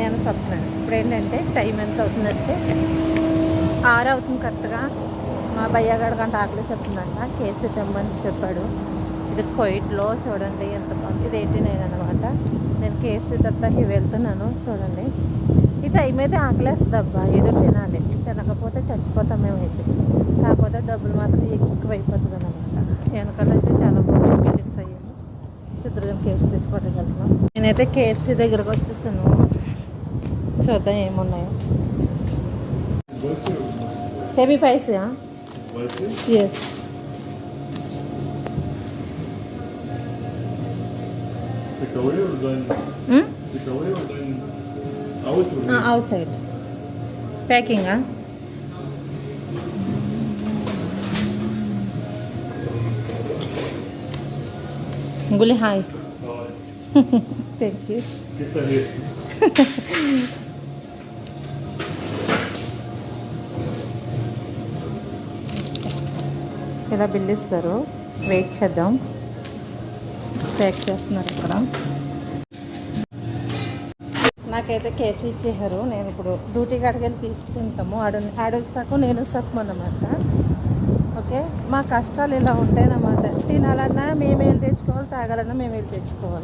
నేను స్వప్న. ఇప్పుడు ఏంటంటే టైం ఎంత అవుతుందంటే 6 అవుతుంది కరెక్ట్గా. మా భయ్యగాడు గంట ఆకలి చెప్తుందంట. కేఎఫ్సీ తెమ్మని చెప్పాడు. ఇది కోయిట్లో చూడండి ఎంత బాగుంది. ఇది 89 అనమాట. నేను కేఎఫ్సీ తప్పకి వెళ్తున్నాను చూడండి. ఈ టైం అయితే ఆకలేస్తుంది అబ్బా, ఏదో తినాలి. తినకపోతే చచ్చిపోతాం మేమైతే. కాకపోతే డబ్బులు మాత్రం ఎక్కువైపోతుంది అనమాట. వెనకాల అయితే చాలా బాగుంది, బిల్డింగ్స్ అయ్యాను. చిత్రగా కేఎఫ్సీ తెచ్చుకోవడానికి వెళ్తున్నాం. నేనైతే కేఎఫ్సీ దగ్గరకు వచ్చేసాను. చూద్దాం ఏమున్నాయో. Heavy prices. Takeaway or done? Takeaway or done out? Outside ప్యాకింగా. గులి hi. Thank you. Kiss her head. ఇలా బిల్ ఇస్తారు. వెయిట్ చేద్దాం. ప్యాక్ చేస్తున్నారు ఇక్కడ. నాకైతే కేఎఫ్సీ ఇచ్చేసారు. నేను ఇప్పుడు డ్యూటీ కాడికి వెళ్ళి తీసుకుంటాము. ఆడొచ్చాక నేను సక్కుమన్నమాట. ఓకే, మా కష్టాలు ఇలా ఉంటాయన్నమాట. తినాలన్నా మేము వెళ్ళి తెచ్చుకోవాలి, తాగాలన్నా మేము వెళ్ళి తెచ్చుకోవాలి.